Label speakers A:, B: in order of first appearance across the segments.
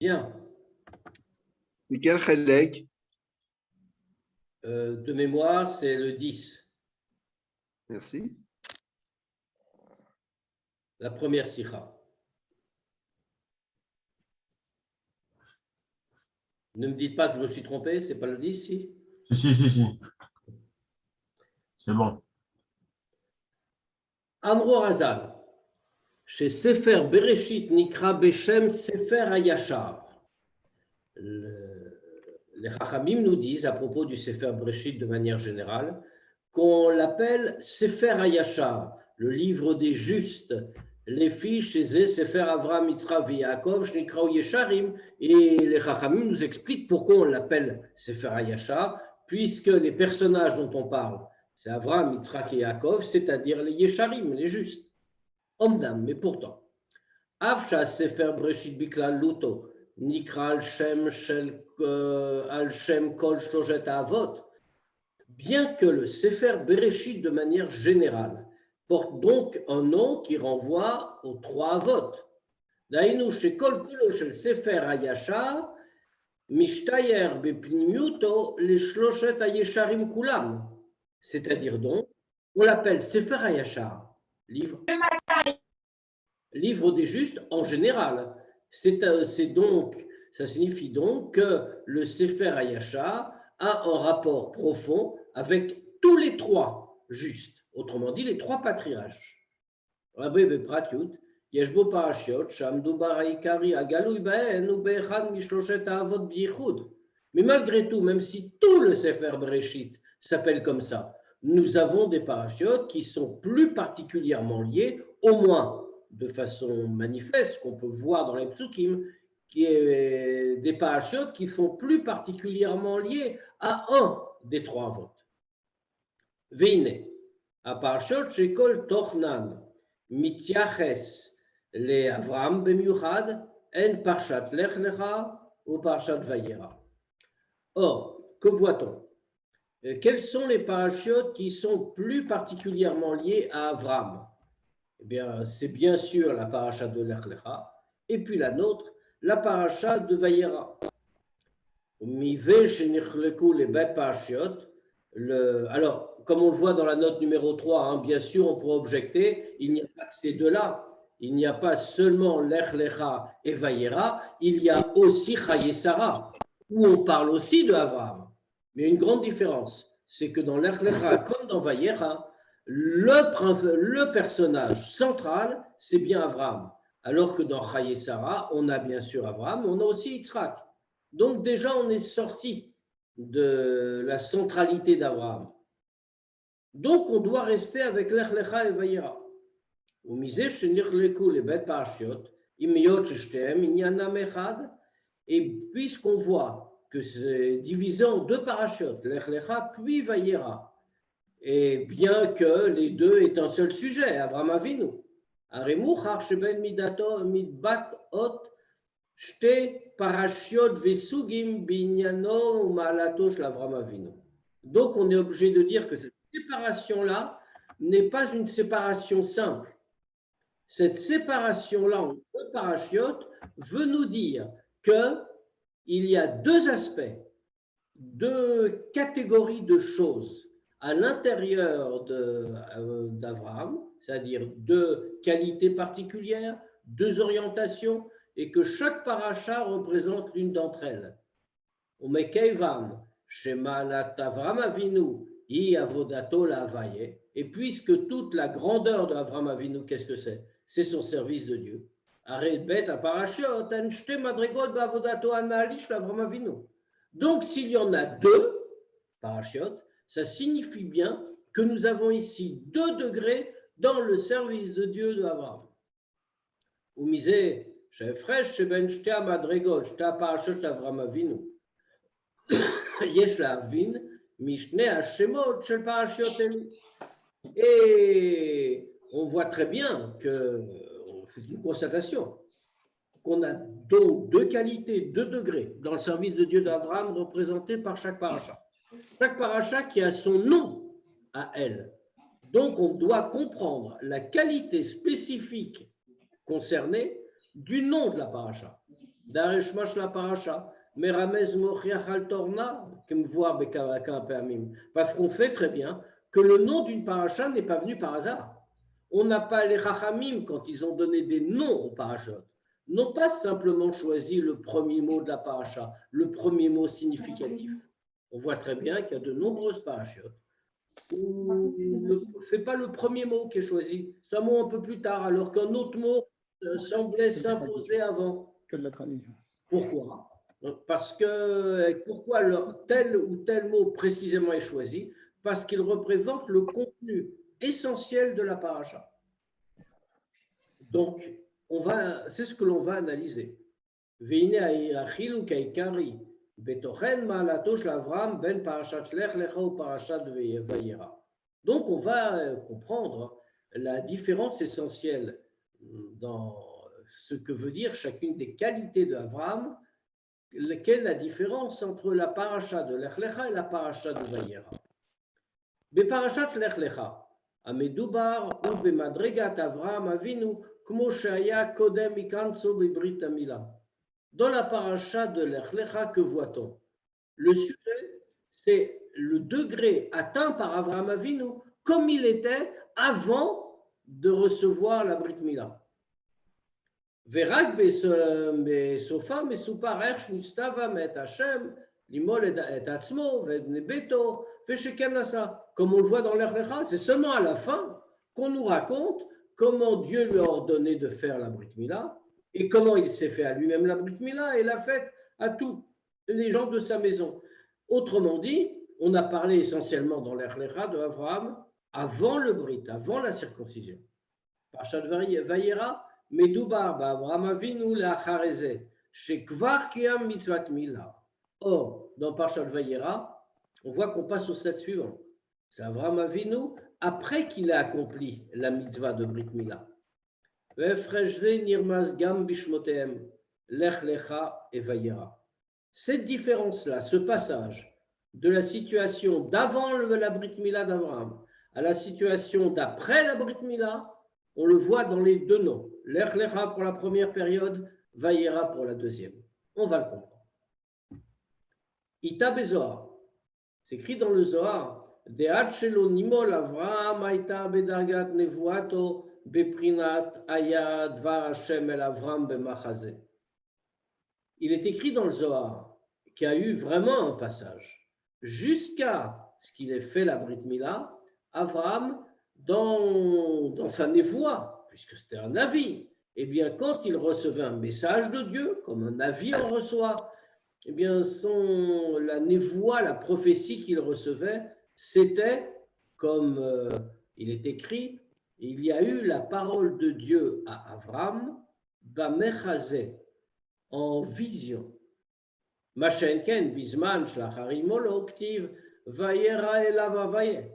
A: Bien.
B: Michael Khalek,
A: De mémoire, c'est le 10.
B: merci.
A: La première sikha. Ne me dites pas que je me suis trompé, c'est pas le 10, si?
C: Si. C'est bon.
A: Amro Razal. Chez Sefer Bereshit Nikra Beshem Sefer Hayashar. Les Chachamim nous disent à propos du Sefer Bereshit de manière générale qu'on l'appelle Sefer Hayashar, le livre des justes. Les filles chez Sefer Avraham, Yitzhak et Yaakov, Shnikrao Yesharim, et les Chachamim nous expliquent pourquoi on l'appelle Sefer Hayashar, puisque les personnages dont on parle, c'est Avraham, Yitzhak et Yaakov, c'est-à-dire les Yesharim, les justes. Omdam, mais pourtant. Avsha Sefer Bereshit Biklal Luto, Nikra al-Shem Kol Shlojet Avot, bien que le Sefer Bereshit de manière générale porte donc un nom qui renvoie aux trois Avot. Daïnou Shekol Kulo Shel Sefer Hayashar, Mishtayer Bepnimiuto les Shloshet Hayesharim Kulam. C'est-à-dire donc, on l'appelle Sefer Hayashar, livre des justes en général. Ça signifie donc que le Sefer Hayashar a un rapport profond avec tous les trois justes, autrement dit les trois patriarches. Rabbi Bepratiut, Yeshbo Parashiot, Shamdu Baraikari, Agalui Baen, Ubechan Mishloshet Avot Bichud. Mais malgré tout, même si tout le Sefer Bereshit s'appelle comme ça, nous avons des parachiotes qui sont plus particulièrement liés, au moins de façon manifeste, qu'on peut voir dans les psukim, qui est des parachiotes qui sont plus particulièrement liés à un des trois votes. Veine, à parachot shekol tochnan, mityaches le Avram bemiuchad, en parshat lech lecha ou parshat vayera. Or, que voit-on? Quels sont les parachiotes qui sont plus particulièrement liés à Avram? Eh bien, c'est bien sûr la paracha de Lech Lecha, et puis la nôtre, la paracha de Vayera. Alors, comme on le voit dans la note numéro 3, bien sûr, on pourra objecter, il n'y a pas que ces deux-là. Il n'y a pas seulement Lech Lecha et Vayera, il y a aussi Chayesara, où on parle aussi de Avraham. Mais une grande différence, c'est que dans Lech Lecha, comme dans Vayera, le personnage central, c'est bien Avraham. Alors que dans Chayesara, on a bien sûr Avraham, mais on a aussi Yitzhak. Donc déjà, on est sorti de la centralité d'Avraham. Donc, on doit rester avec Lech Lecha et Vayera. Et puisqu'on voit que c'est divisé en deux parachutes, Lech Lecha puis Vayera, et bien que les deux aient un seul sujet, Avram Avinu. Aremuchar sheben midato midbat ot shte parashiot vesugim binyano umalato shel Avram Avinu. Donc on est obligé de dire que cette séparation-là n'est pas une séparation simple. Cette séparation-là en deux parachiotes veut nous dire qu'il y a deux aspects, deux catégories de choses à l'intérieur d'Avraham, c'est-à-dire deux qualités particulières, deux orientations, et que chaque paracha représente l'une d'entre elles. Et puisque toute la grandeur d'Avraham Avinu, qu'est-ce que c'est? C'est son service de Dieu. Donc, s'il y en a deux parachiotes, ça signifie bien que nous avons ici 2 degrés dans le service de Dieu d'Abraham. Et on voit très bien que, c'est une constatation, qu'on a donc 2 qualités, 2 degrés dans le service de Dieu d'Abraham représentés par chaque paracha. Chaque paracha qui a son nom à elle. Donc, on doit comprendre la qualité spécifique concernée du nom de la paracha. Dareshmash la paracha. Meramez mochiach al torna, parce qu'on fait très bien que le nom d'une paracha n'est pas venu par hasard. On n'a pas les Chachamim, quand ils ont donné des noms aux parachutes, n'ont pas simplement choisi le premier mot de la paracha, le premier mot significatif. On voit très bien qu'il y a de nombreuses parachutes où ce n'est pas le premier mot qui est choisi, c'est un mot un peu plus tard, alors qu'un autre mot semblait s'imposer avant.
C: Que de la traduction.
A: Pourquoi? Parce que pourquoi tel ou tel mot précisément est choisi? Parce qu'il représente le contenu essentiel de la paracha. Donc, c'est ce que l'on va analyser. Donc, on va comprendre la différence essentielle dans ce que veut dire chacune des qualités d'Abraham. Quelle est la différence entre la paracha de Lech Lecha et la paracha de Vayera? Beparashat Lech Lecha, המדובר הוא במדרגת אברהם אבינו כמו שהיה קודם מכאנסו בברית המילה. Dans la paracha de Lech Lecha, que voit-on? Le sujet, c'est le degré atteint par Abraham Avinu comme il était avant de recevoir la Brit Mila. ורק בסופה מסופר איך שנצטווה מאת השם למול את עצמו ואת בני ביתו ושכן עשה. Comme on le voit dans Lech Lecha, c'est seulement à la fin qu'on nous raconte comment Dieu lui a ordonné de faire la Brit Mila et comment il s'est fait à lui-même la Brit Mila et l'a faite à tous les gens de sa maison. Autrement dit, on a parlé essentiellement dans Lech Lecha de Abraham avant le Brit, avant la circoncision. Parashat Vayera, מדובר באברהם אבינו לאחר זה, שכבר קיים מצוות מילה. Or, dans Parashat Vayera, on voit qu'on passe au stade suivant. C'est Abraham Avinu après qu'il a accompli la mitzvah de Brit Mila. והפרש זה נרמז גם בשמותיהם, לך לך et Vayera. Cette différence-là, ce passage de la situation d'avant la Brit Mila d'Abraham à la situation d'après la Brit Mila, on le voit dans les deux noms. Lech Lecha pour la première période, Vayera pour la deuxième. On va le comprendre. Ita bezohar. C'est écrit dans le Zohar. De'ad shelo nimol Avraham haïta bedargat nevuato beprinat aya dvar Hashem el Avram bemachazeh. Il est écrit dans le Zohar qu'il y a eu vraiment un passage jusqu'à ce qu'il ait fait la Brit Mila, Avraham dans sa névoie, puisque c'était un avis, eh bien, quand il recevait un message de Dieu, comme un avis en reçoit, eh bien, la névoie, la prophétie qu'il recevait, c'était, comme il est écrit, il y a eu la parole de Dieu à Abraham, Bamechazeh, en vision. Machenken, Bisman, Shlacharimolo, Ktiv, Vayera Elav Avaye.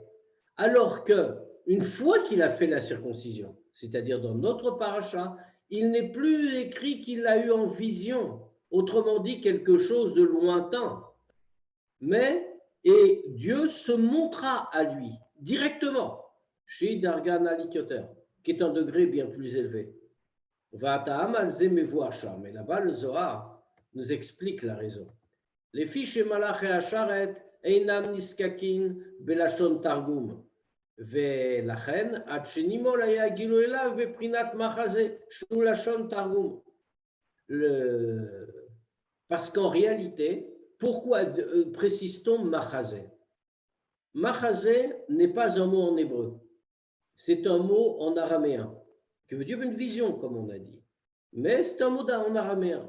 A: Alors que, une fois qu'il a fait la circoncision, c'est-à-dire dans notre paracha, il n'est plus écrit qu'il l'a eu en vision, autrement dit quelque chose de lointain. Et Dieu se montra à lui directement, chez Dargan Alikyoter, qui est un degré bien plus élevé. Va'ata'am al ze mevuar sham. Et là-bas, le Zohar nous explique la raison. Les fiches malaché asharet einam niskakin belashon targum. ולכן, עד שנימול היה גילוי אליו בבחינת מחזה, שהוא לשון תרגום. Parce qu'en réalité, pourquoi précise-t-on machazé? Machazé n'est pas un mot en hébreu, c'est un mot en araméen, qui veut dire une vision, comme on a dit. Mais c'est un mot en araméen.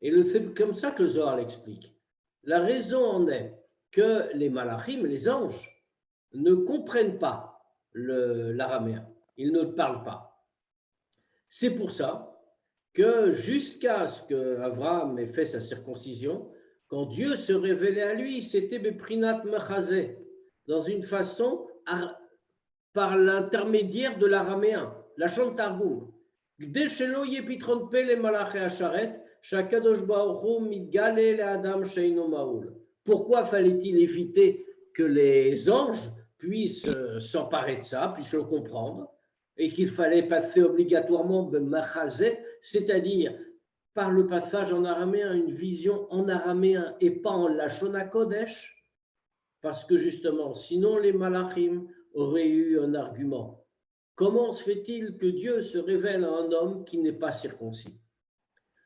A: Et c'est comme ça que le Zohar l'explique. La raison en est que les malachim, les anges, ne comprennent pas l'araméen, ils ne parlent pas. C'est pour ça que jusqu'à ce qu'Abraham ait fait sa circoncision, quand Dieu se révélait à lui, c'était Beprinat Mechazeh, dans une façon par l'intermédiaire de l'araméen, la Shon Targum. Gdei shelo yepitron pe le malaché asharet, shakadosh baruch hu mitgale le adam sheino maul. Pourquoi fallait-il éviter que les anges puissent s'emparer de ça, puissent le comprendre, et qu'il fallait passer obligatoirement de machazé, c'est-à-dire par le passage en araméen, une vision en araméen et pas en Lachon HaKodesh, parce que justement, sinon les malachim auraient eu un argument. Comment se fait-il que Dieu se révèle à un homme qui n'est pas circoncis?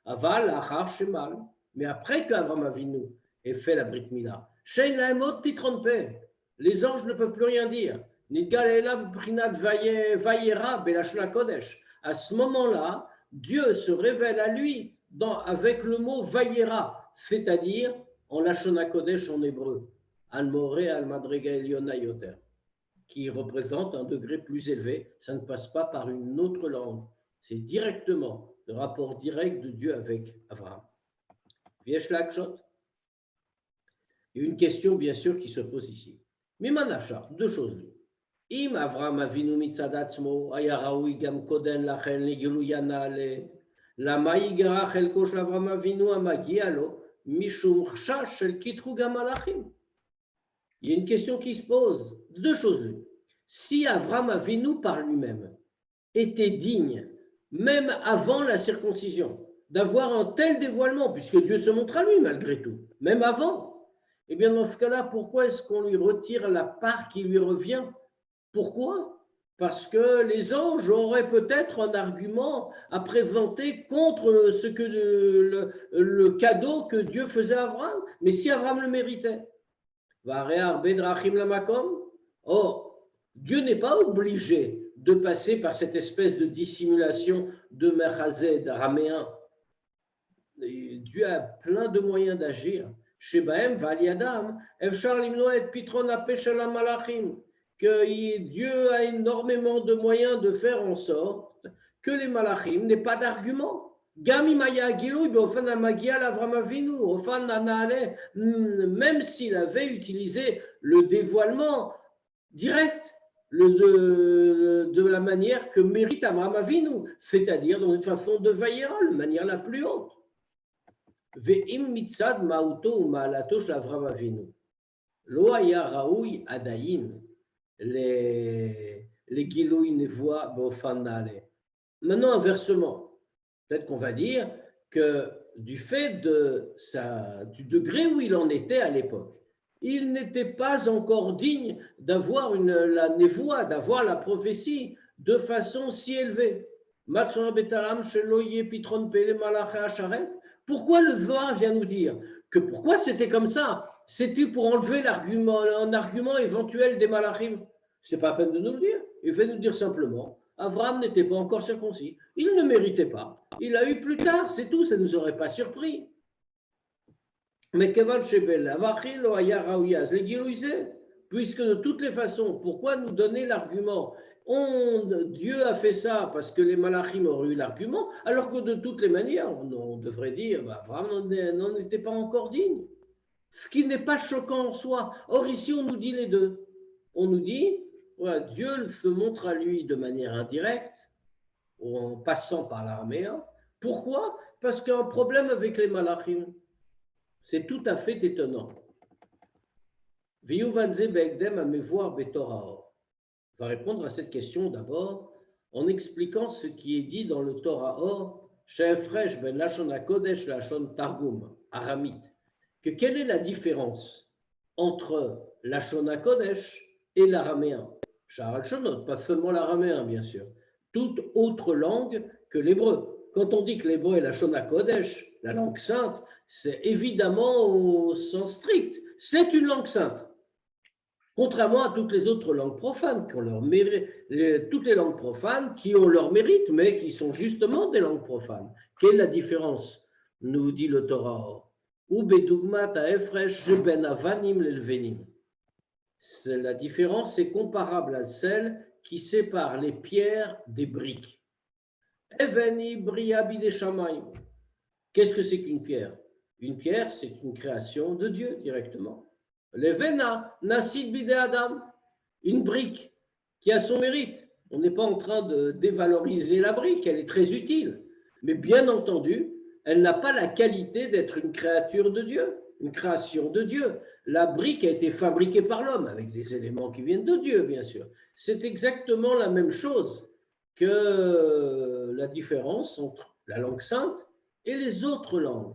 A: Aval, achar, shemal. Mais après qu'Avram Avinu ait fait la Brit Mila, Shein laemot pitron peh. Les anges ne peuvent plus rien dire. Nidgal elav brinat vayera belashon HaKodesh. À ce moment-là, Dieu se révèle à lui avec le mot vayera, c'est-à-dire en Lashon HaKodesh en hébreu, al-moré al-madrega eliona yoter, qui représente un degré plus élevé. Ça ne passe pas par une autre langue. C'est directement le rapport direct de Dieu avec Abraham. Viesh Lakshot. Il y a une question, bien sûr, qui se pose ici. Mimanachar, deux choses. Im Avraham Avinu mitzad atzmo, haya raoui gam koden lachen legilou yana le, lama yigera chelko shel Avraham Avinu amagia lo, mishum chash shel kitru gam malachim. Il y a une question qui se pose. Deux choses. Si Avraham Avinu par lui-même était digne, même avant la circoncision, d'avoir un tel dévoilement, puisque Dieu se montre à lui malgré tout, même avant, eh bien dans ce cas-là, pourquoi est-ce qu'on lui retire la part qui lui revient? Pourquoi? Parce que les anges auraient peut-être un argument à présenter contre ce que le cadeau que Dieu faisait à Abraham. Mais si Abraham le méritait, or, Dieu n'est pas obligé de passer par cette espèce de dissimulation de Mechazed araméen. Dieu a plein de moyens d'agir. Shebaem valiadam, efshar limno et pitron apeshel malachim. Que Dieu a énormément de moyens de faire en sorte que les malachim n'aient pas d'argument. Même s'il avait utilisé le dévoilement direct de la manière que mérite Avraham Avinu, c'est-à-dire dans une façon de vaïra, de manière la plus haute. Ve'im mitzad ma'uto ou ma'alato shel Avraham Avinu. Lo haya raoui adayin. Les Gilouï Nevoa Beofan Nale. Maintenant, inversement, peut-être qu'on va dire que du fait du degré où il en était à l'époque, il n'était pas encore digne d'avoir la Nevoa, d'avoir la prophétie de façon si élevée. Pourquoi le Zohar vient nous dire que pourquoi c'était comme ça? C'était pour enlever un argument éventuel des malachim. Ce n'est pas la peine de nous le dire. Il fait nous dire simplement, Abraham n'était pas encore circoncis. Il ne méritait pas. Il a eu plus tard, c'est tout, ça ne nous aurait pas surpris. Mais puisque de toutes les façons, pourquoi nous donner l'argument? Dieu a fait ça parce que les malachim auraient eu l'argument, alors que de toutes les manières, on devrait dire, Abraham n'en était pas encore digne. Ce qui n'est pas choquant en soi. Or, ici, on nous dit les deux. On nous dit, voilà, Dieu se montre à lui de manière indirecte, en passant par l'araméen. Pourquoi? Parce qu'il y a un problème avec les malachim. C'est tout à fait étonnant. On va répondre à cette question d'abord en expliquant ce qui est dit dans le Torah Or, She'efresh ben Lashon HaKodesh Lashon Targum, aramite. Que quelle est la différence entre Lashon HaKodesh et l'araméen? Sha'ar Shonot, pas seulement l'araméen, bien sûr. Toute autre langue que l'hébreu. Quand on dit que l'hébreu est Lashon HaKodesh, la langue sainte, c'est évidemment au sens strict. C'est une langue sainte. Contrairement à toutes les autres langues profanes, toutes les langues profanes qui ont leur mérite, mais qui sont justement des langues profanes. Quelle est la différence? Nous dit le Torah. La différence est comparable à celle qui sépare les pierres des briques. Qu'est-ce que c'est qu'une pierre? Une pierre, c'est une création de Dieu directement. Levena, nasid bide Adam, une brique qui a son mérite. On n'est pas en train de dévaloriser la brique, elle est très utile. Mais bien entendu, elle n'a pas la qualité d'être une créature de Dieu, une création de Dieu. La brique a été fabriquée par l'homme, avec des éléments qui viennent de Dieu, bien sûr. C'est exactement la même chose que la différence entre la langue sainte et les autres langues.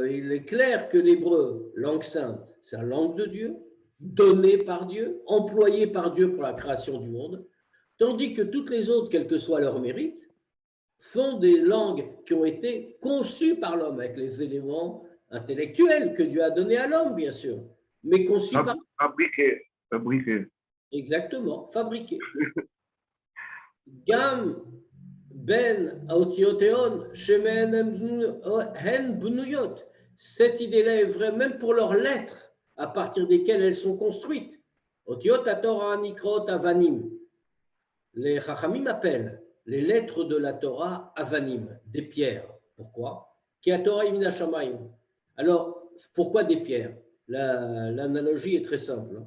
A: Il est clair que l'hébreu, langue sainte, c'est la langue de Dieu, donnée par Dieu, employée par Dieu pour la création du monde, tandis que toutes les autres, quel que soit leur mérite, sont des langues qui ont été conçues par l'homme, avec les éléments intellectuels que Dieu a donnés à l'homme, bien sûr, mais conçues par...
C: Fabriqué.
A: Exactement, fabriquées. Gam ben aotioteon shemen hen bunuyot. Cette idée-là est vraie même pour leurs lettres, à partir desquelles elles sont construites. Otiot Torah nikrot avanim. Les Chachamim appellent les lettres de la Torah avanim, des pierres. Pourquoi? Ki Torah imina shamayim. Alors, pourquoi des pierres? L'analogie est très simple.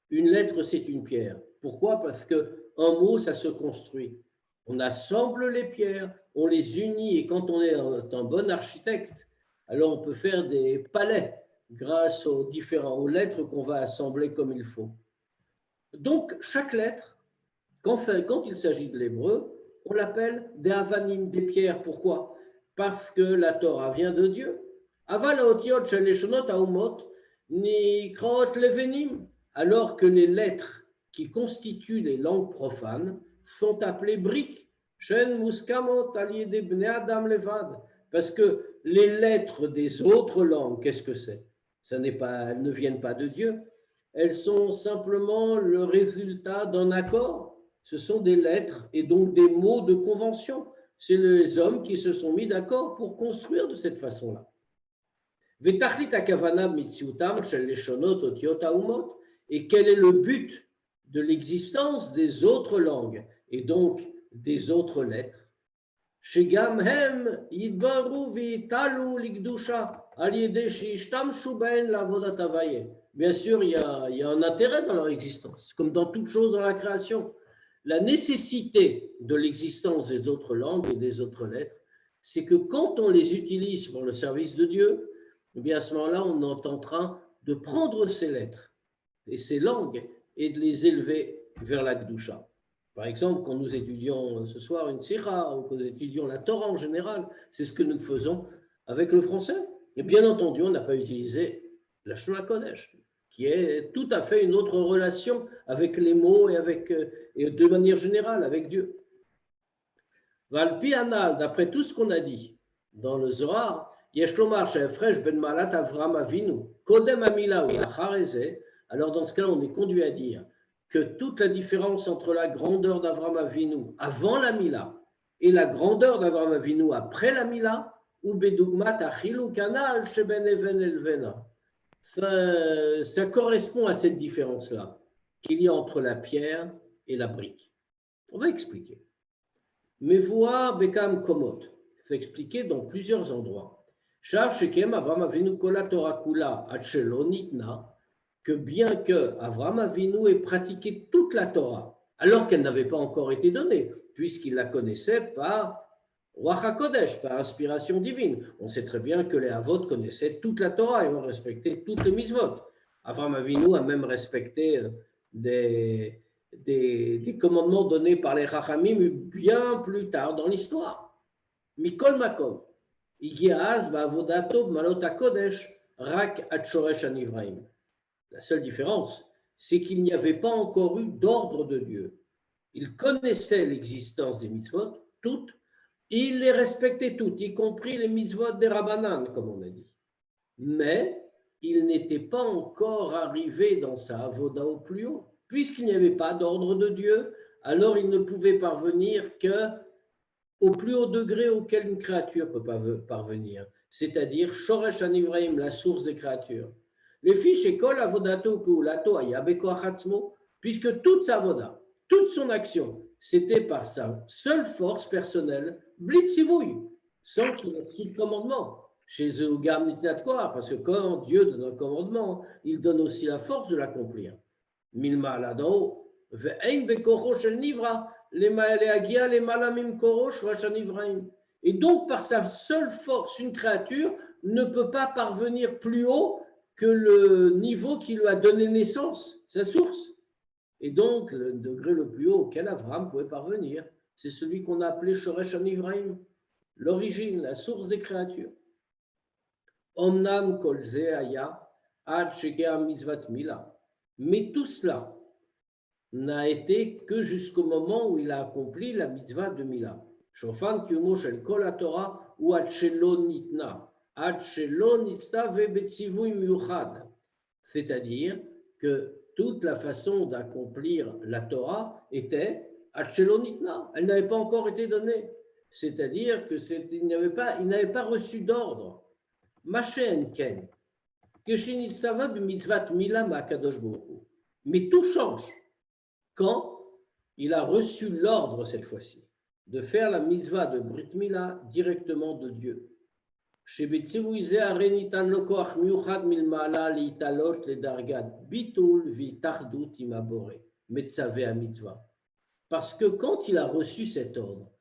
A: Une lettre, c'est une pierre. Pourquoi? Parce qu'un mot, ça se construit. On assemble les pierres, on les unit, et quand on est un bon architecte, alors on peut faire des palais grâce aux lettres qu'on va assembler comme il faut. Donc, chaque lettre, quand il s'agit de l'hébreu, on l'appelle des avanim, des pierres. Pourquoi? Parce que la Torah vient de Dieu. Aval haotiot shel leshonot haumot nikraot levenim, alors que les lettres qui constituent les langues profanes sont appelées briques. Shen muskamot aliede bnei adam levad. Parce que les lettres des autres langues, qu'est-ce que c'est? Elles ne viennent pas de Dieu. Elles sont simplement le résultat d'un accord. Ce sont des lettres et donc des mots de convention. C'est les hommes qui se sont mis d'accord pour construire de cette façon-là. Et quel est le but de l'existence des autres langues et donc des autres lettres? Bien sûr, il y a un intérêt dans leur existence, comme dans toute chose dans la création. La nécessité de l'existence des autres langues et des autres lettres, c'est que quand on les utilise pour le service de Dieu, eh bien à ce moment-là, on est en train de prendre ces lettres et ces langues et de les élever vers la Gdusha. Par exemple, quand nous étudions ce soir une Sira ou que nous étudions la Torah en général, c'est ce que nous faisons avec le français. Et bien entendu, on n'a pas utilisé la Shona Kodesh, qui est tout à fait une autre relation avec les mots et de manière générale avec Dieu. Valpi Anal, d'après tout ce qu'on a dit dans le Zohar, Yeshlomar Shefresh ben Malat Avram Avinu, Kodem Amila ou Achareze, alors dans ce cas-là, on est conduit à dire que toute la différence entre la grandeur d'Avram Avinu avant la Mila et la grandeur d'Avram Avinu après la Mila, ou Bedugmat Achilu Kanal Sheben Even Elvena. Ça correspond à cette différence-là qu'il y a entre la pierre et la brique. On va expliquer. Mais voir Bekam Komot, il faut expliquer dans plusieurs endroits. Shav Shekem Avram Avinu Kola Torah Kula Achelo Nitna, que bien que Avram Avinu ait pratiqué toute la Torah, alors qu'elle n'avait pas encore été donnée, puisqu'il la connaissait par Ruach HaKodesh, par inspiration divine. On sait très bien que les Avot connaissaient toute la Torah et ont respecté toutes les mitzvot. Avram Avinu a même respecté des commandements donnés par les Chachamim bien plus tard dans l'histoire. Mikol Makom, Igiaz Ba'avodato Malot HaKodesh Rak Atshoresh Anivraim. La seule différence, c'est qu'il n'y avait pas encore eu d'ordre de Dieu. Il connaissait l'existence des mitzvot, toutes, il les respectait toutes, y compris les mitzvot des Rabbanan, comme on a dit. Mais il n'était pas encore arrivé dans sa avoda au plus haut. Puisqu'il n'y avait pas d'ordre de Dieu, alors il ne pouvait parvenir qu'au plus haut degré auquel une créature peut parvenir, c'est-à-dire Shoresh Anivraim, la source des créatures. Les fiches école avodato peulato ayabekoachatzmo, puisque toute sa avoda, toute son action, c'était par sa seule force personnelle, blitzivouille, sans qu'il ait reçu de commandement. Chez eux, gam nitnat koar, parce que quand Dieu donne un commandement, il donne aussi la force de l'accomplir. Milma lado, ve'ein bekocho shel nivra, leagia lemalamim korosh rachanivraim. Et donc, par sa seule force, une créature ne peut pas parvenir plus haut que le niveau qui lui a donné naissance, sa source. Et donc, le degré le plus haut auquel Abraham pouvait parvenir, c'est celui qu'on a appelé Shoresh Hanivraim, l'origine, la source des créatures. Omnam kol ze haya ad shegea mitzvat mila. Mais tout cela n'a été que jusqu'au moment où il a accompli la mitzvah de Mila. Shofan kiumo shel kol haTorah ou ad shelo nitna, ad shelo nitna vebetzivui miuchad. C'est-à-dire que toute la façon d'accomplir la Torah était ad shelo nitna. Elle n'avait pas encore été donnée. C'est-à-dire qu'il n'avait pas reçu d'ordre. Mashen ken. Keshinitstava b'mitzvat Mila ma'akadosh baruch hu. Mais tout change quand il a reçu l'ordre cette fois-ci de faire la mitzvah de Brit Mila directement de Dieu. Shebetzivui ze hare nitan lo koach miuchad milma'ala liitalot ledargat bitul v'itachdut im habore metzaveh hamitzvah. Parce que quand il a reçu cet ordre,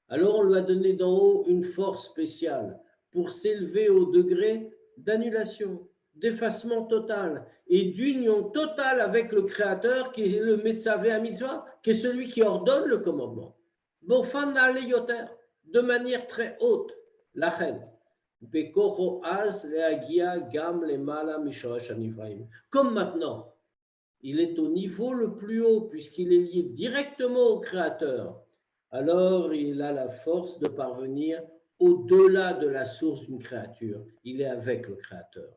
A: alors on lui a donné d'en haut une force spéciale pour s'élever au degré d'annulation, d'effacement total et d'union totale avec le Créateur qui est le Metzaveh HaMitzvah, qui est celui qui ordonne le commandement. Bofan yoter, de manière très haute, la reine. Comme maintenant, il est au niveau le plus haut puisqu'il est lié directement au Créateur, alors il a la force de parvenir au-delà de la source d'une créature. Il est avec le Créateur.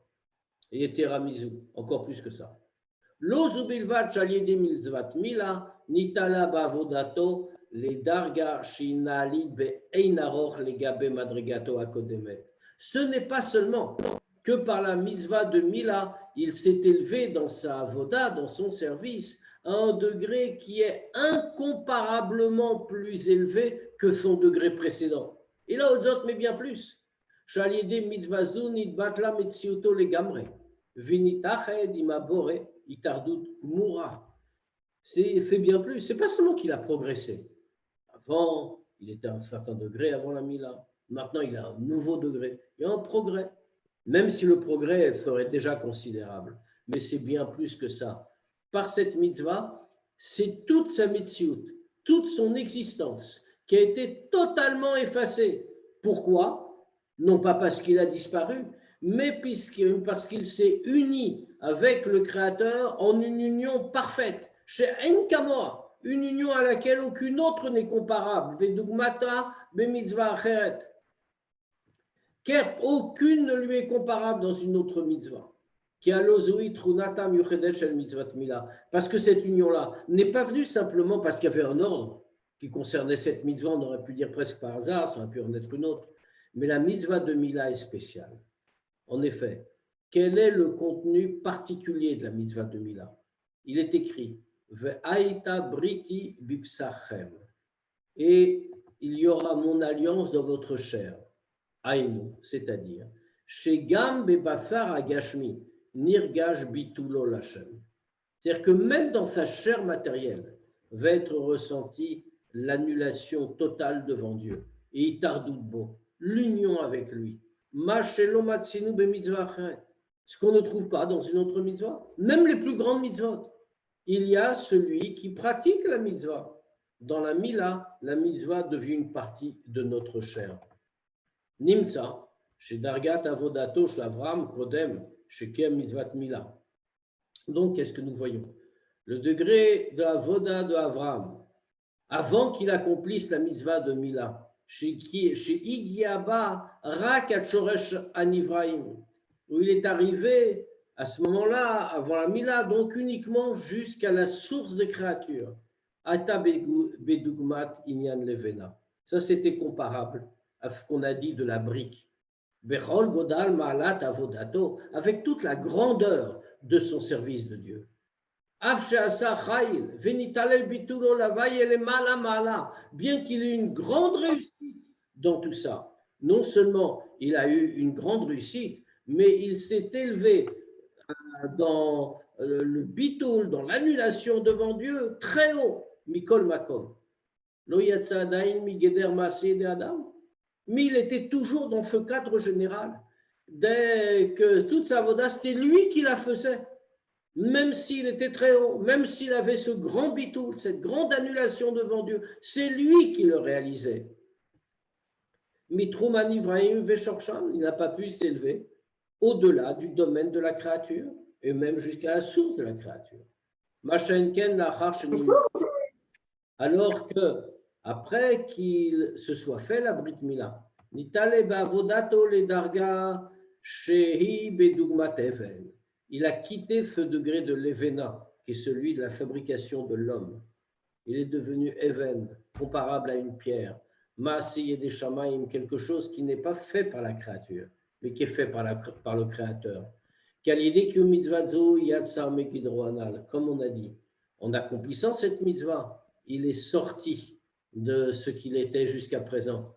A: Et Yeteramizu, encore plus que ça. Lo zubilvat shaliede mitzvat mila nitala bavodato le darga shinali be'einaroch legabe madrigato akodemet. Ce n'est pas seulement que par la mitzvah de Mila, il s'est élevé dans sa avoda, dans son service, à un degré qui est incomparablement plus élevé que son degré précédent. Et là, Odzot, mais bien plus. Shaliede mitzvazu nitbatla metziuto legamre. Vinitached imabore itardut mura. C'est fait bien plus. C'est pas seulement qu'il a progressé. Avant, il était à un certain degré avant la Mila. Maintenant, il a un nouveau degré. Il y a un progrès. Même si le progrès serait déjà considérable. Mais c'est bien plus que ça. Par cette mitzvah, c'est toute sa mitzvot, toute son existence qui a été totalement effacée. Pourquoi? Non pas parce qu'il a disparu, mais parce qu'il s'est uni avec le Créateur en une union parfaite. Chez Enkamoa, une union à laquelle aucune autre n'est comparable. Vedugmata bemitzvah acheret. Car aucune ne lui est comparable dans une autre mitzvah. Parce que cette union-là n'est pas venue simplement parce qu'il y avait un ordre qui concernait cette mitzvah, on aurait pu dire presque par hasard, ça aurait pu en être une autre. Mais la mitzvah de Mila est spéciale. En effet, quel est le contenu particulier de la mitzvah de Mila? Il est écrit Ve'aita briti bipsachem. Et il y aura mon alliance dans votre chair. Aïnou, c'est-à-dire Shegam bebassar agashmi nirgash bitulo lachem. C'est-à-dire que même dans sa chair matérielle va être ressentie l'annulation totale devant Dieu. Et itardoutbo, l'union avec lui. Ce qu'on ne trouve pas dans une autre mitzvah, même les plus grandes mitzvot. Il y a celui qui pratique la mitzvah. Dans la Mila, la mitzvah devient une partie de notre chair. Nimsa, chez Dargat Avodato, Shlavram, Kodem, chez Kem Mitzvat Mila. Donc, qu'est-ce que nous voyons? Le degré de Avoda de Avram, avant qu'il accomplisse la mitzvah de Mila, chez Igiaba Rak Shoresh Anivraim, où il est arrivé à ce moment-là, avant la Mila, donc uniquement jusqu'à la source des créatures. Ata Bedugmat Inyan Levena. Ça, c'était comparable à ce qu'on a dit de la brique. Bechol Godal Maalat Avodato, avec toute la grandeur de son service de Dieu. Bien qu'il ait une grande réussite dans tout ça, non seulement il a eu une grande réussite, mais il s'est élevé dans le bitul, dans l'annulation devant Dieu, très haut. Mikol Makom. Lo yatsa adain migeder maaseh de Adam. Mais il était toujours dans ce cadre général. Dès que toute sa voda, c'était lui qui la faisait. même s'il était très haut, même s'il avait ce grand bitoul, cette grande annulation devant Dieu, c'est lui qui le réalisait. Mitrouman Ibrahim Veshorshan, il n'a pas pu s'élever au-delà du domaine de la créature et même jusqu'à la source de la créature. Machenken Lachar Shenim. Alors que, après qu'il se soit fait la Brit Mila, Nitale Bavodato le Darga Shehi Bedugmat Even. Il a quitté ce degré de l'Evena, qui est celui de la fabrication de l'homme. Il est devenu Even, comparable à une pierre. Maasi et des Shamaim, quelque chose qui n'est pas fait par la créature, mais qui est fait par le Créateur. Comme on a dit, en accomplissant cette mitzvah, il est sorti de ce qu'il était jusqu'à présent.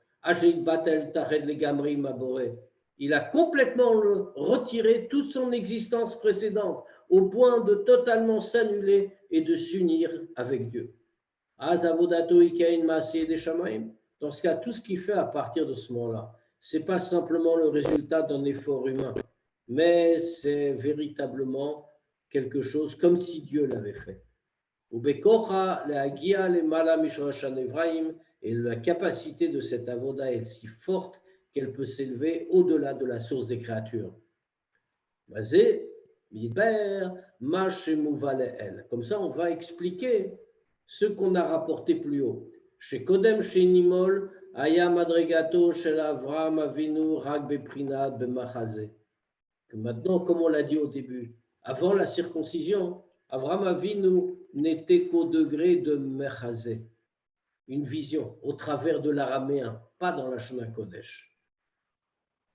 A: Il a complètement retiré toute son existence précédente au point de totalement s'annuler et de s'unir avec Dieu. Dans ce cas, tout ce qu'il fait à partir de ce moment-là, ce n'est pas simplement le résultat d'un effort humain, mais c'est véritablement quelque chose comme si Dieu l'avait fait. Et la capacité de cette avoda est si forte qu'elle peut s'élever au-delà de la source des créatures. Comme ça, on va expliquer ce qu'on a rapporté plus haut. Chez Kodem, chez Nimol, Aya Madregato, chez Avram Avinu, Rag Beprinad, Bemachazé. Maintenant, comme on l'a dit au début, avant la circoncision, Avram Avinu n'était qu'au degré de Mechazé, une vision au travers de l'araméen, pas dans la Shona Kodesh.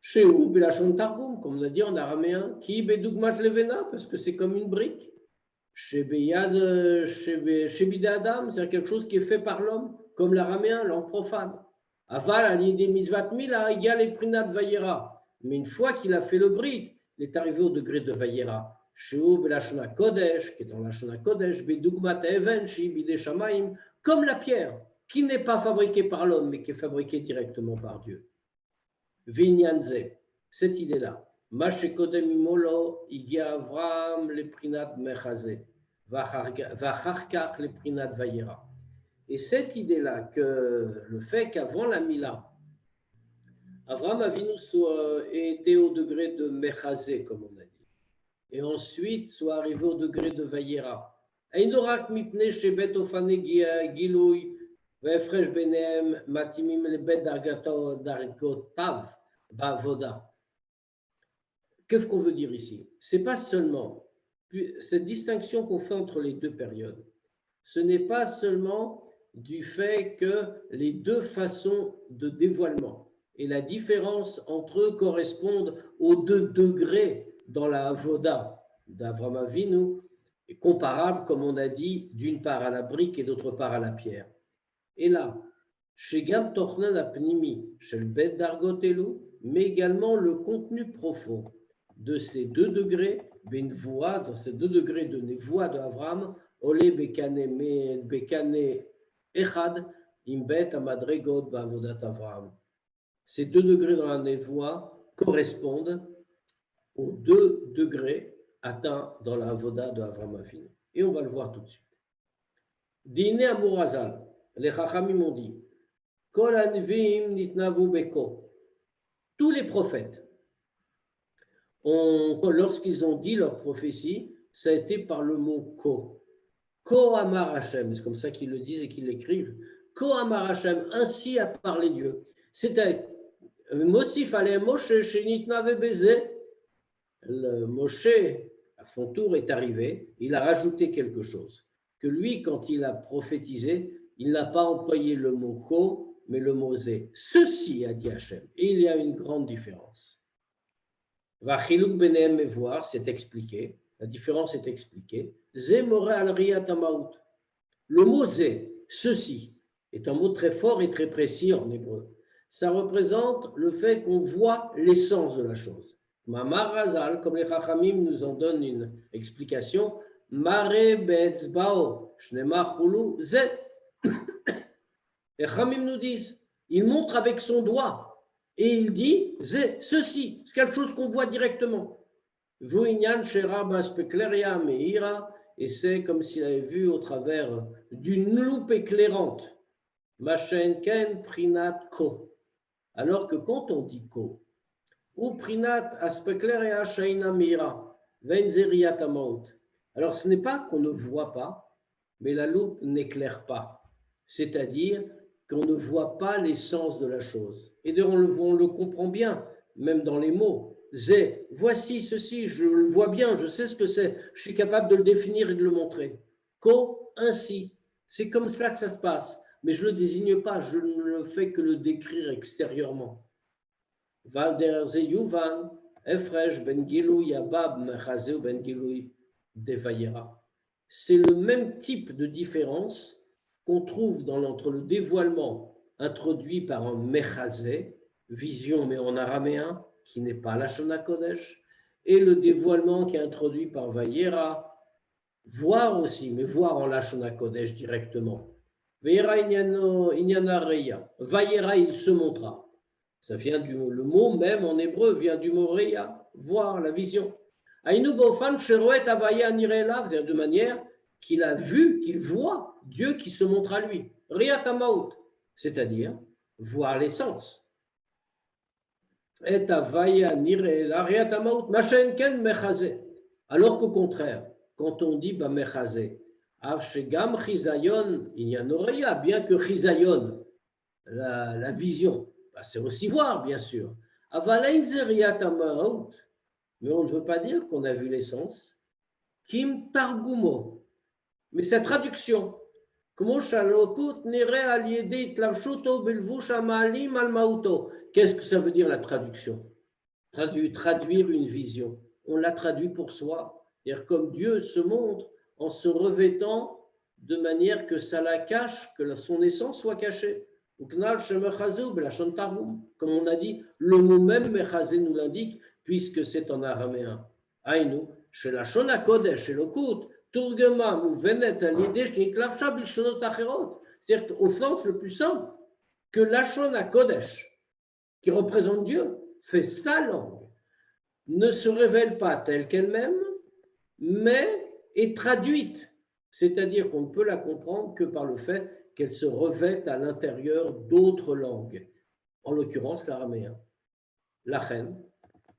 A: Chez où, Belashon Targum, comme on a dit en araméen, Ki Bedugmat Levena, parce que c'est comme une brique. Chez Bidé Adam, c'est quelque chose qui est fait par l'homme, comme l'araméen, langue profane. Aval, à l'idée Mitzvat Mila, égal et Prinat Vayera. Mais une fois qu'il a fait le brit, il est arrivé au degré de Vayera. Sheu Belashona Kodesh, qui est en Lashona Kodesh, Bedugmat Even, Shi Bidé Shamaim, comme la pierre, qui n'est pas fabriquée par l'homme, mais qui est fabriquée directement par Dieu. Vinyanze, cette idée-là. Mashekodem imolo, igia Avram le prinat mechazé, vacharkach le prinat vayera. Et cette idée-là, que le fait qu'avant la Mila, Avram Avinu était au degré de mechazé, comme on a dit, et ensuite soit arrivé au degré de vayera. Einorak mipne shebet ofane giloui, vefresh benem matimim le bet dargotav bavoda. Qu'est-ce qu'on veut dire ici? Ce n'est pas seulement cette distinction qu'on fait entre les deux périodes. Ce n'est pas seulement du fait que les deux façons de dévoilement et la différence entre eux correspondent aux deux degrés dans la avoda d'Avram Avinu, comparable, comme on a dit, d'une part à la brique et d'autre part à la pierre. Et là, chez Gam Tornan Apnimi, chez le Bet Dargotelu, mais également le contenu profond de ces deux degrés, Benvoa, dans ces deux degrés de Nevoa de Avram, Ole Bekane Echad, Imbet Amadregot Bavodat Avram. Ces deux degrés dans la Nevoa correspondent aux deux degrés atteints dans la Avoda de Avram Avinu. Et on va le voir tout de suite. Dine Amorazal, les Chachamim ont dit, Kol Anvim Nitnavu Beko. Tous les prophètes, lorsqu'ils ont dit leur prophétie, ça a été par le mot Ko. Ko Amar Hashem, c'est comme ça qu'ils le disent et qu'ils l'écrivent. Ko Amar Hashem, ainsi a parlé Dieu. C'était Mosif ale Moshe Shenitna Vebeze. Le Moshe, à son tour, est arrivé, il a rajouté quelque chose. Que lui, quand il a prophétisé, il n'a pas employé le mot Ko, mais le mot Zé. Ceci a dit Hashem. Et il y a une grande différence. Vachiluk benem et voir, c'est expliqué. La différence est expliquée. Zé more al riyatamaout. Le mot Zé, ceci, est un mot très fort et très précis en hébreu. Ça représente le fait qu'on voit l'essence de la chose. Mamar Razal, comme les Chachamim nous en donnent une explication, Mare be'etzbao, shnema chulu Zé. Les Chachamim nous disent, il montre avec son doigt. Et il dit, ceci, c'est quelque chose qu'on voit directement. Vuinyan Shera Baspekleria Meira, et c'est comme s'il avait vu au travers d'une loupe éclairante. Machenken Prinat Ko. Alors que quand on dit Ko, ou Prinat Aspekleria Shaina Meira, Venzeriat Amaut. Alors ce n'est pas qu'on ne voit pas, mais la loupe n'éclaire pas. C'est-à-dire qu'on ne voit pas l'essence de la chose. Et d'ailleurs, on le comprend bien, même dans les mots. Zé, voici ceci, je le vois bien, je sais ce que c'est, je suis capable de le définir et de le montrer. Ko, ainsi. C'est comme cela que ça se passe. Mais je ne le désigne pas, je ne fais que le décrire extérieurement. Valder Zeyuvan, Efresh Ben Gilou Yabab Mechazeu Ben Gilou Devayera. C'est le même type de différence qu'on trouve entre le dévoilement introduit par un Mechazé, vision mais en araméen, qui n'est pas la Shona Kodesh, et le dévoilement qui est introduit par Vayera, voir aussi, mais voir en la Shona Kodesh directement. Vayera Inyana Reya. Vayera, il se montra. Ça vient le mot même en hébreu vient du mot Reya, voir, la vision. Aïnou Bofan Sheroet Avaya Nirela, c'est-à-dire de manière qu'il a vu, qu'il voit Dieu qui se montre à lui. Reya Tamaut, c'est-à-dire voir l'essence. Et Avaya Nirela, Reya Tamaut, Machenken Mechazé. Alors qu'au contraire, quand on dit Mechazé, Avshegam Chizayon, Inyanoreya, bien que Chizayon, la vision, c'est aussi voir, bien sûr. Mais on ne veut pas dire qu'on a vu l'essence. Kim Targumo. Mais sa traduction. Qu'est-ce que ça veut dire la traduction? Traduire une vision. On la traduit pour soi. C'est-à-dire comme Dieu se montre en se revêtant de manière que ça la cache, que son essence soit cachée. Comme on a dit, le mot même Mechazé nous l'indique, puisque c'est en araméen. Aïnou, chez la Shona Kodesh, chez le Kout, Turgema, Mouvenet, Alidesh, Niklavcha, Bilshonot Acherot. C'est-à-dire, au sens le plus simple, que la Shona Kodesh, qui représente Dieu, fait sa langue, ne se révèle pas telle qu'elle-même, mais est traduite. C'est-à-dire qu'on ne peut la comprendre que par le fait qu'elle se revête à l'intérieur d'autres langues, en l'occurrence l'araméen. La reine,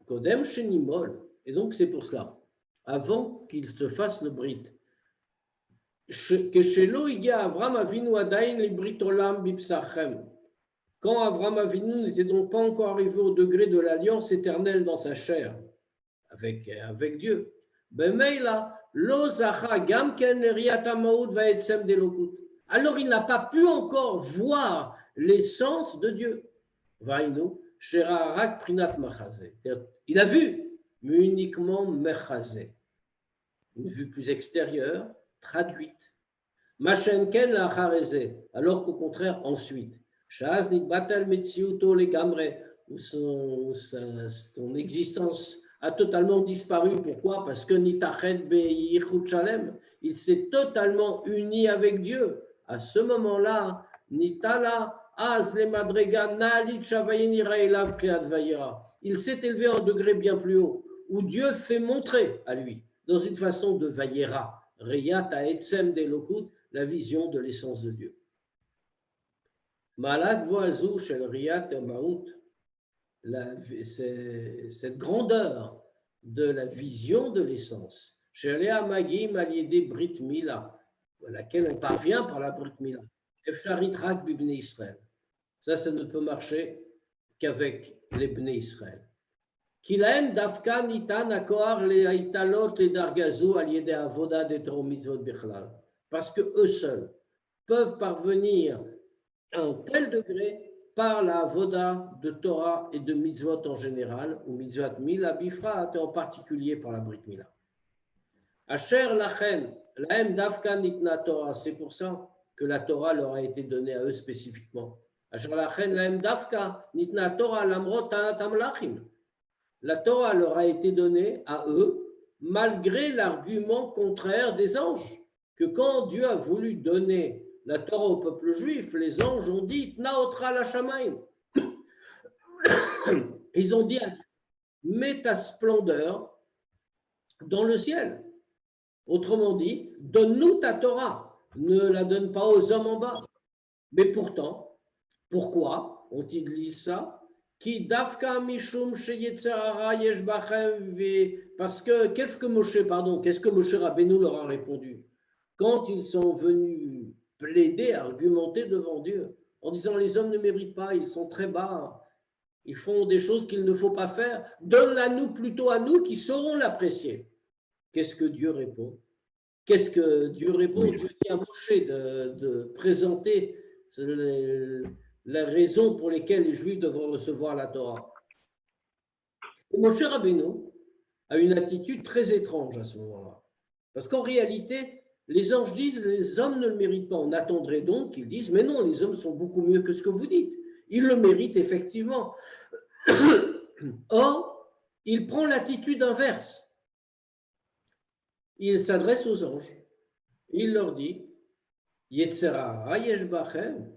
A: Kodem Shenimol, et donc c'est pour cela, avant qu'il se fasse le brit, que chez Loïga Avram Avinu Adain les Britolam Bipsachem, quand Avram Avinu n'était donc pas encore arrivé au degré de l'alliance éternelle dans sa chair avec Dieu, ben Meila, Lo Zacha Gamken Riata Maoud va être Sem Delokut. Alors il n'a pas pu encore voir l'essence de Dieu. Vaïnou, Sherarak Prinat Machazé. Il a vu, mais uniquement Mechazé. Une vue plus extérieure, traduite. Machenken la Charezé. Alors qu'au contraire, ensuite, Shaz Batel Metsiuto le Gamre, où son existence a totalement disparu. Pourquoi? Parce que Nitachet Be'yichut Shalem, il s'est totalement uni avec Dieu. À ce moment-là, Nitala, Az le Madrega, Nalit Shavayinira Elav Kriat Vayera. Il s'est élevé à un degré bien plus haut, où Dieu fait montrer à lui, dans une façon de Vayera, Reyat Haetzem Delokut, la vision de l'essence de Dieu. Malak Voazou Shel Riyat Maout, cette grandeur de la vision de l'essence, Shel Magim Aliede Brit Mila, à laquelle on parvient par la Brit Mila. Efsharit Rak Bibne Israël. Ça ne peut marcher qu'avec les Bnei Israël. Kilaem Dafka Nitan Akoar le Aitalot le Dargazou Aliede Avoda de Toromizvot Bechlal. Parce que eux seuls peuvent parvenir à un tel degré par la avoda de Torah et de mitzvot en général, ou mitzvot Mila Bifrat, et en particulier par la Brit Mila. Asher Lachen, Laem Dafka Nitna Torah, c'est pour ça que la Torah leur a été donnée à eux spécifiquement. Asher Lachen, Laem Dafka Nitna Torah, Lamrot Tanatam Lachim. La Torah leur a été donnée à eux, malgré l'argument contraire des anges, que quand Dieu a voulu donner la Torah au peuple juif, les anges ont dit Naotra la Shamaim. Ils ont dit mets ta splendeur dans le ciel. Autrement dit, donne-nous ta Torah, ne la donne pas aux hommes en bas. Mais pourtant, pourquoi ont-ils dit ça? Parce que, qu'est-ce que Moshe Rabbeinu leur a répondu? Quand ils sont venus plaider, argumenter devant Dieu, en disant les hommes ne méritent pas, ils sont très bas, ils font des choses qu'il ne faut pas faire, donne-la nous plutôt à nous qui saurons l'apprécier. Qu'est-ce que Dieu répond? Qu'est-ce que Dieu répond? Dieu dit à Moshe de présenter la raison pour lesquelles les Juifs devront recevoir la Torah. Et Moshe Rabbeinu a une attitude très étrange à ce moment-là. Parce qu'en réalité, les anges disent les hommes ne le méritent pas. On attendrait donc qu'ils disent mais non, les hommes sont beaucoup mieux que ce que vous dites. Ils le méritent effectivement. Or, il prend l'attitude inverse. Il s'adresse aux anges. Il leur dit Yetzer hara yesh bachem.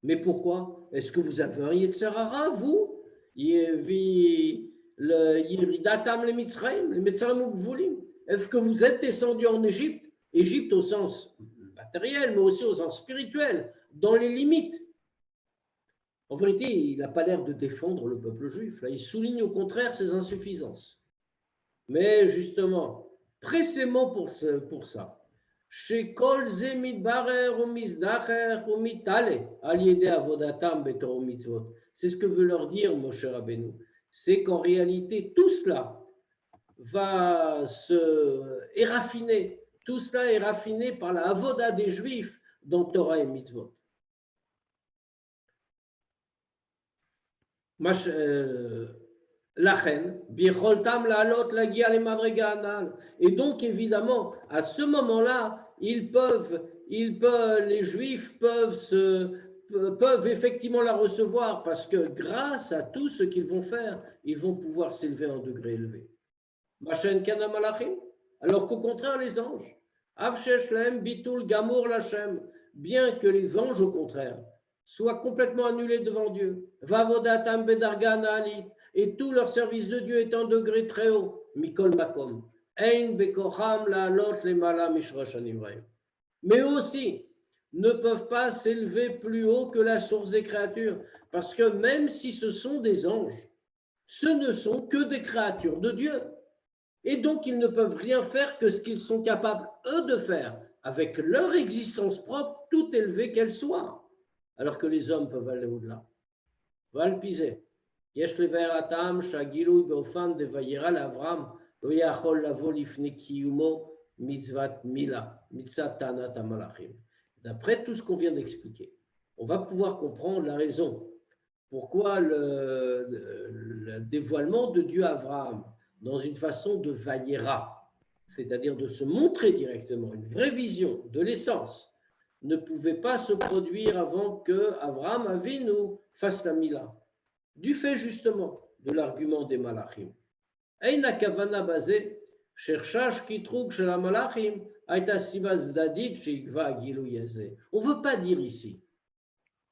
A: Mais pourquoi? Est-ce que vous avez un Yetzer hara, vous? Est-ce que vous êtes descendu en Égypte? Égypte au sens matériel, mais aussi au sens spirituel, dans les limites. En vérité, il n'a pas l'air de défendre le peuple juif. Là, il souligne au contraire ses insuffisances. Mais justement, précisément pour ça, c'est ce que veut leur dire Moshe Rabbeinu. C'est qu'en réalité, tout cela est raffiné. Tout cela est raffiné par la avoda des Juifs dans Torah et Mitzvot. Et donc, évidemment, à ce moment-là, les Juifs peuvent effectivement la recevoir parce que grâce à tout ce qu'ils vont faire, ils vont pouvoir s'élever à un degré élevé. Alors qu'au contraire, les anges, bien que les anges, au contraire, soient complètement annulés devant Dieu, et tout leur service de Dieu est un degré très haut, mikol makom, mais aussi ne peuvent pas s'élever plus haut que la source des créatures, parce que même si ce sont des anges, ce ne sont que des créatures de Dieu. Et donc, ils ne peuvent rien faire que ce qu'ils sont capables, eux, de faire, avec leur existence propre, tout élevée qu'elle soit. Alors que les hommes peuvent aller au-delà. Valpisé. Yesh lever atam shagilui beofan de vayera l'Avram lo yachol lavo lifne kiyumo mitzvat mila mitzat tanat hamalachim. D'après tout ce qu'on vient d'expliquer, on va pouvoir comprendre la raison pourquoi le dévoilement de Dieu à Abraham dans une façon de vayera, c'est-à-dire de se montrer directement, une vraie vision de l'essence, ne pouvait pas se produire avant que Abraham Avinu fasse la Mila, du fait justement de l'argument des Malachim. Eina kavana basé, cherchage qui trouve chez la Malachim, aïta sibaz dadit chez Igva Gilou Yazé. On ne veut pas dire ici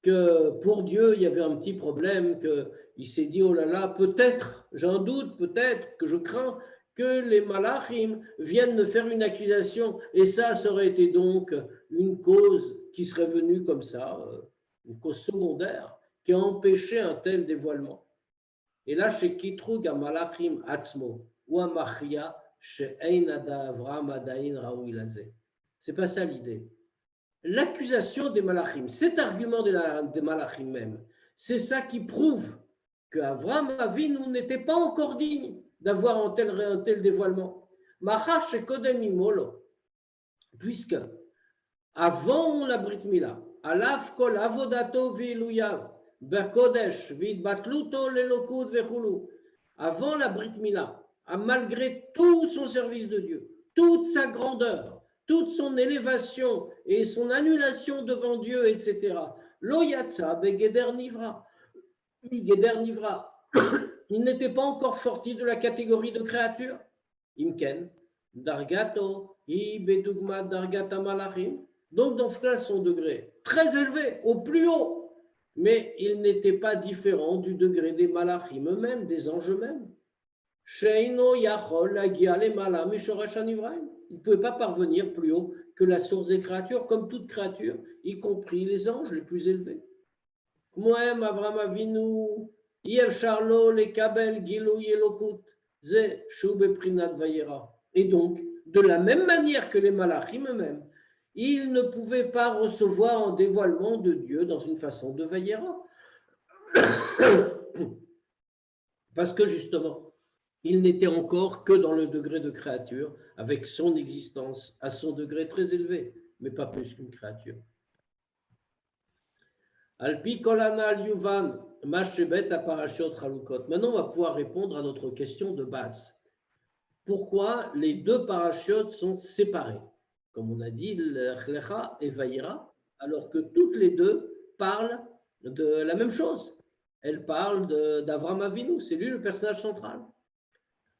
A: que pour Dieu il y avait un petit problème, qu'il s'est dit oh là là, peut-être, j'ai un doute, peut-être que je crains que les Malachim viennent me faire une accusation, et ça aurait été donc une cause qui serait venue comme ça, une cause secondaire, qui a empêché un tel dévoilement. Et là, chez Kitrug, à Malachim Atzmo, ou à Machia, chez Einada Avram Adain Raoui Lazé. C'est pas ça l'idée. L'accusation des Malachim, cet argument des Malachim même, c'est ça qui prouve qu'Avram Avinu n'était pas encore digne d'avoir un tel dévoilement. Machash et Kodem Imolo, puisque avant la Brit Mila, Alaf kol avodato viluyav, berkodesh vidbatluto lelokud vechulu, avant la Brit Mila, malgré tout son service de Dieu, toute sa grandeur, toute son élévation et son annulation devant Dieu, etc. Lo yatsa begeder nivra, Geder nivra. Il n'était pas encore sorti de la catégorie de créature. Imken, Dargato, Ibedugma Dargata Malachim. Donc, dans ce cas, son degré très élevé, au plus haut. Mais il n'était pas différent du degré des Malachim eux-mêmes, des anges eux-mêmes. Sheino Yachol Lagia Lemala Mishoresh Hanivraim. Il ne pouvait pas parvenir plus haut que la source des créatures, comme toute créature, y compris les anges les plus élevés. Moem Avram Avinu, Yev Charlo, les Kabel, Gilou Yelokut, Ze Shube Prinat Vayera. Et donc, de la même manière que les Malachim eux-mêmes, ils ne pouvaient pas recevoir un dévoilement de Dieu dans une façon de Vayera. Parce que justement, il n'était encore que dans le degré de créature, avec son existence à son degré très élevé, mais pas plus qu'une créature. Alpi Kolanal Yuvan, Mashebet Aparashot Chalukot. Maintenant, on va pouvoir répondre à notre question de base. Pourquoi les deux parachutes sont séparés? Comme on a dit, L'Echlecha et Vayera, alors que toutes les deux parlent de la même chose. Elles parlent d'Avram Avinu, c'est lui le personnage central.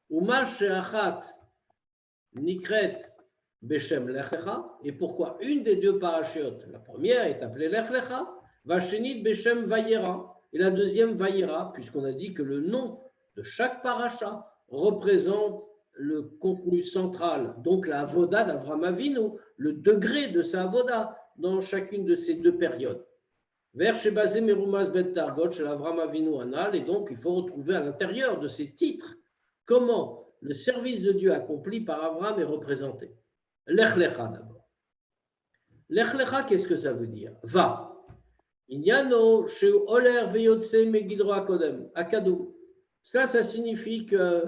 A: Umash Sheachat Nikret Beshem L'Echlecha. Et pourquoi une des deux parachutes, la première est appelée L'Echlecha, Vashenit Beshem Vayera, et la deuxième Vayera, puisqu'on a dit que le nom de chaque paracha représente le contenu central, donc la avoda d'Avram Avinu, le degré de sa avoda dans chacune de ces deux périodes. Vers Shebazé Merumas Bet Targot, chez Avram Avinu Anal, et donc il faut retrouver à l'intérieur de ces titres comment le service de Dieu accompli par Avram est représenté. L'Echlecha d'abord. L'Echlecha, qu'est-ce que ça veut dire? Va. Inyano chez Oler Veyotse Megidro Akodem, Akadou. Ça signifie que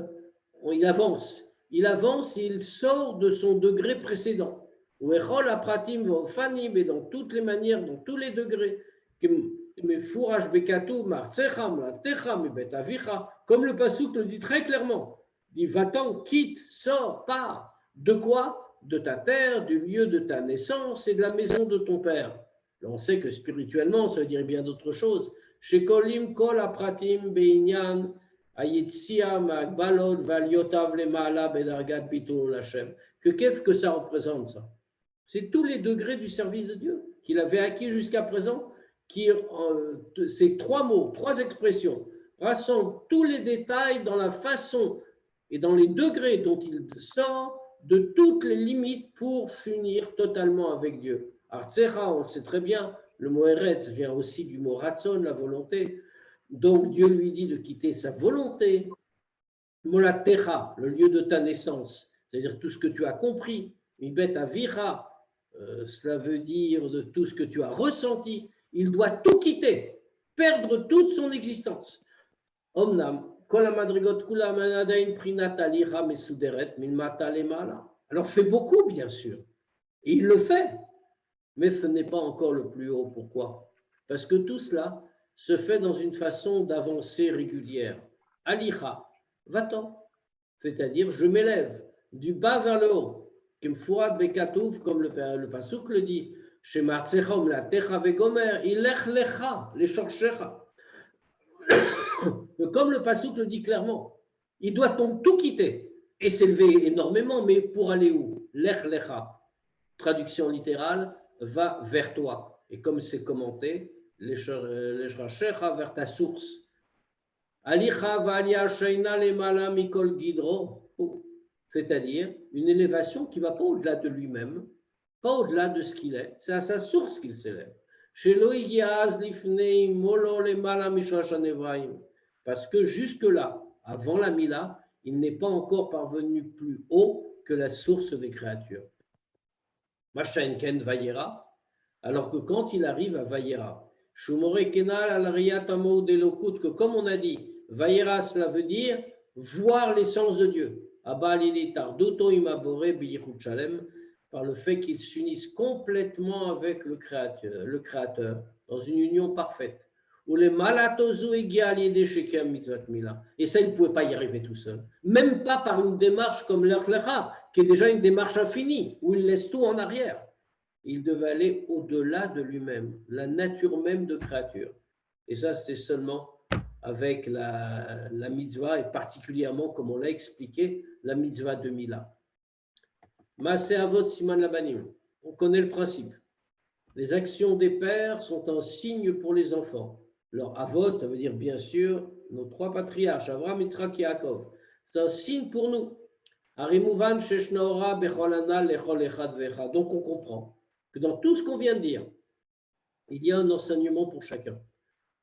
A: il avance, il sort de son degré précédent. Et dans toutes les manières, dans tous les degrés, comme le passouk le dit très clairement, dit va-t'en, quitte, sors, pars. De quoi? De ta terre, du lieu de ta naissance et de la maison de ton père. Là, on sait que spirituellement, ça veut dire bien d'autres choses. Chez Kolim Kol Apratim Beinyan. Que qu'est-ce que ça représente, ça? C'est tous les degrés du service de Dieu qu'il avait acquis jusqu'à présent, qui, ces trois mots, trois expressions, rassemblent tous les détails dans la façon et dans les degrés dont il sort de toutes les limites pour s'unir totalement avec Dieu. Artsecha, on le sait très bien, le mot Eretz vient aussi du mot Ratzon, la volonté. Donc Dieu lui dit de quitter sa volonté, Molatecha, le lieu de ta naissance, c'est-à-dire tout ce que tu as compris, Mibet Avira, cela veut dire de tout ce que tu as ressenti, il doit tout quitter, perdre toute son existence. Omnam, alors fait beaucoup bien sûr, et il le fait, mais ce n'est pas encore le plus haut. Pourquoi? Parce que tout cela se fait dans une façon d'avancer régulière. Alicha, va-t'en, c'est-à-dire je m'élève du bas vers le haut. Kemfouad bekatouf, comme le pasuk le dit, chez Martzechom la techa vegomer, ilech lecha, les shorchecha. Comme le pasuk le dit clairement, il doit donc tout quitter et s'élever énormément, mais pour aller où? Lech lecha. Traduction littérale, va vers toi. Et comme c'est commenté, l'eshrachecha vers ta source. Alicha valia sheina lemala mikol gidro, c'est-à-dire une élévation qui ne va pas au-delà de lui-même, pas au-delà de ce qu'il est, c'est à sa source qu'il s'élève. Parce que jusque-là, avant la Mila, il n'est pas encore parvenu plus haut que la source des créatures. Mashaenken Vayera, alors que quand il arrive à Vayera, que comme on a dit, Vayera, cela veut dire voir l'essence de Dieu. Par le fait qu'ils s'unissent complètement avec le Créateur, dans une union parfaite. Et ça, il ne pouvait pas y arriver tout seul. Même pas par une démarche comme l'Echlecha, qui est déjà une démarche infinie, où il laisse tout en arrière. Il devait aller au-delà de lui-même, la nature même de créature. Et ça, c'est seulement avec la mitzvah, et particulièrement, comme on l'a expliqué, la mitzvah de Mila. Maaseh Avot Siman Labanim. On connaît le principe. Les actions des pères sont un signe pour les enfants. Alors, Avot, ça veut dire bien sûr nos trois patriarches, Avraham, Yitzhak et Yaakov. C'est un signe pour nous. Harimouvan sheshnaora becholana lechol echad vecha. Donc on comprend que dans tout ce qu'on vient de dire, il y a un enseignement pour chacun.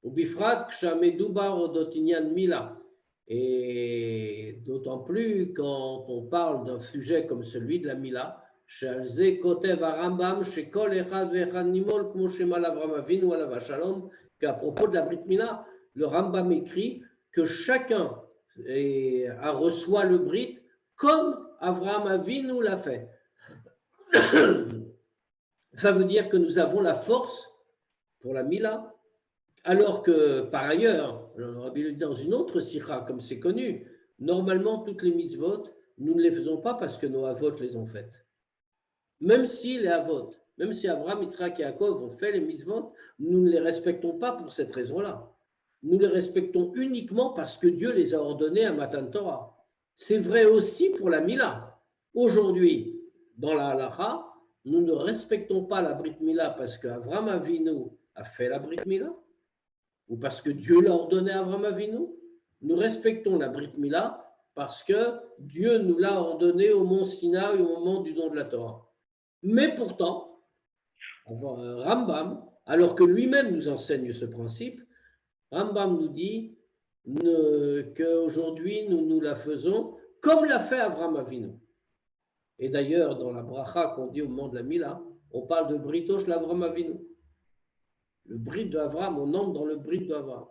A: Ubifrat kshamedubar odotinyan mila. Et d'autant plus quand on parle d'un sujet comme celui de la mila, shalze kotev arambam shekol echad veechad nimol kmo shemal Avram Avinu alav shalom, qu'à propos de la Brit Mila, le Rambam écrit que chacun reçoit le Brit comme Avram Avinu l'a fait. Ça veut dire que nous avons la force pour la Mila, alors que par ailleurs, on aura bien dans une autre sikha, comme c'est connu, normalement toutes les mitzvot, nous ne les faisons pas parce que nos avot les ont faites. Même si les avot, même si Avraham, Yitzhak et Yaakov ont fait les mitzvot, nous ne les respectons pas pour cette raison-là. Nous les respectons uniquement parce que Dieu les a ordonnés à Matan Torah. C'est vrai aussi pour la Mila. Aujourd'hui, dans la halacha, nous ne respectons pas la Brit Mila parce qu'Avraham Avinu a fait la Brit Mila ou parce que Dieu l'a ordonné à Avraham Avinu. Nous respectons la Brit Mila parce que Dieu nous l'a ordonné au mont Sinaï au moment du don de la Torah. Mais pourtant, Rambam, alors que lui-même nous enseigne ce principe, Rambam nous dit qu'aujourd'hui nous la faisons comme l'a fait Avraham Avinu. Et d'ailleurs, dans la bracha qu'on dit au moment de la Mila, on parle de Britosh l'Avraham Avinu. Le Brit d'Avraham, on entre dans le Brit d'Avraham.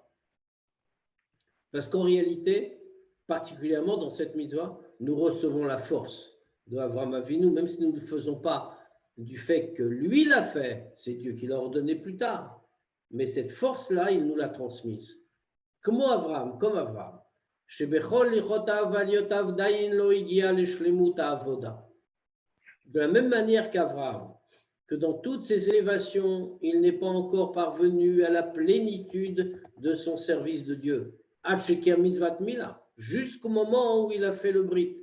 A: Parce qu'en réalité, particulièrement dans cette mitzvah, nous recevons la force de Avraham Avinu, même si nous ne le faisons pas du fait que lui l'a fait, c'est Dieu qui l'a ordonné plus tard. Mais cette force-là, il nous l'a transmise. Comme Avraham. De la même manière qu'Avraham, que dans toutes ses élévations, il n'est pas encore parvenu à la plénitude de son service de Dieu. Jusqu'au moment où il a fait le Brit.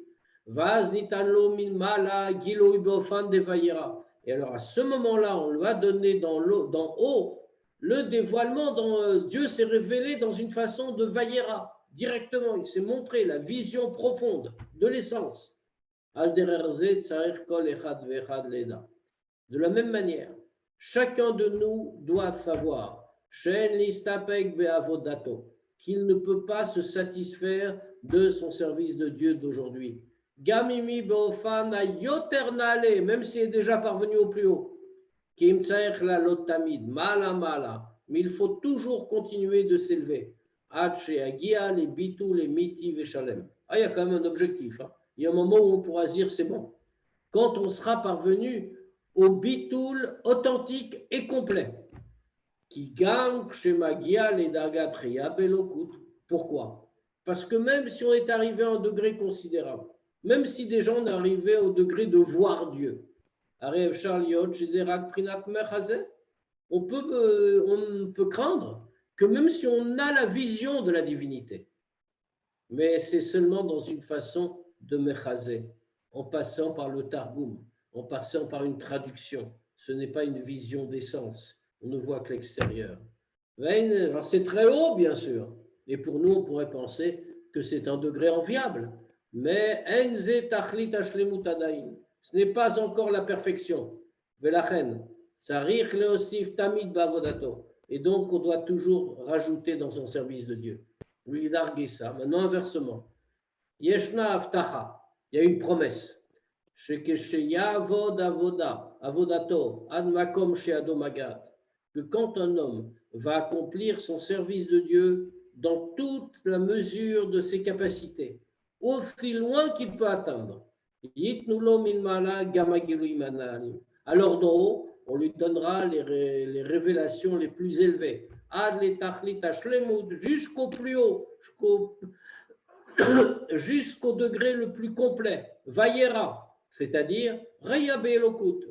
A: Et alors à ce moment-là, on lui a donné d'en haut le dévoilement dont Dieu s'est révélé dans une façon de Vayera, directement. Il s'est montré la vision profonde de l'essence. De la même manière, chacun de nous doit savoir qu'il ne peut pas se satisfaire de son service de Dieu d'aujourd'hui. Gamimi beofan ayoternale, même s'il est déjà parvenu au plus haut. Kimtsaech la lotamid, mala, mais il faut toujours continuer de s'élever. Ad sheagia les bitou les miti veshalem. Ah, il y a quand même un objectif. Hein. Il y a un moment où on pourra dire c'est bon. Quand on sera parvenu au bitoul authentique et complet. Qui gang shemagia les dargatria belokut. Pourquoi? Parce que même si on est arrivé à un degré considérable, même si des gens sont arrivés au degré de voir Dieu, on peut craindre que même si on a la vision de la divinité, mais c'est seulement dans une façon de mechazé, en passant par le Targum, en passant par une traduction. Ce n'est pas une vision d'essence, on ne voit que l'extérieur. Alors c'est très haut, bien sûr, et pour nous, on pourrait penser que c'est un degré enviable, mais ce n'est pas encore la perfection. Et donc, on doit toujours rajouter dans son service de Dieu. Maintenant, inversement. Yeshna Aftacha, il y a une promesse. Que quand un homme va accomplir son service de Dieu dans toute la mesure de ses capacités, aussi loin qu'il peut atteindre, alors d'en haut, on lui donnera les révélations les plus élevées, jusqu'au plus haut, jusqu'au degré le plus complet, Vayera, c'est-à-dire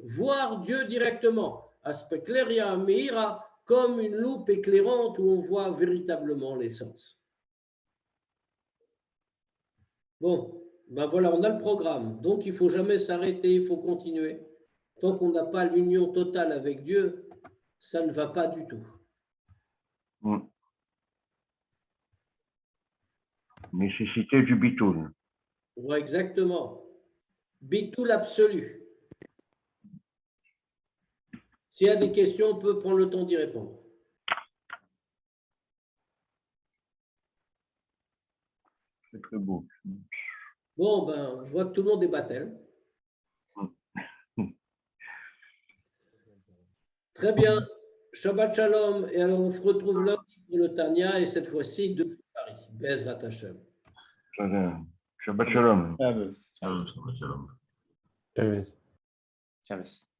A: voir Dieu directement, Aspecleria Meira, comme une loupe éclairante où on voit véritablement l'essence. Bon, ben voilà, on a le programme. Donc, il ne faut jamais s'arrêter, il faut continuer. Tant qu'on n'a pas l'union totale avec Dieu, ça ne va pas du tout.
C: Nécessité du bitoul.
A: Ouais, exactement. Bitul absolu. S'il y a des questions, on peut prendre le temps d'y répondre.
C: C'est très beau.
A: Bon, ben, je vois que tout le monde est battel. Très bien. Shabbat Shalom. Et alors, on se retrouve lundi pour le Tania et cette fois-ci depuis Paris. Bezrat Hashem.
C: Shabbat shalom.
D: Shabbos.
E: Shalom, shalom, shalom.
F: Shabbos.
D: Shabbos.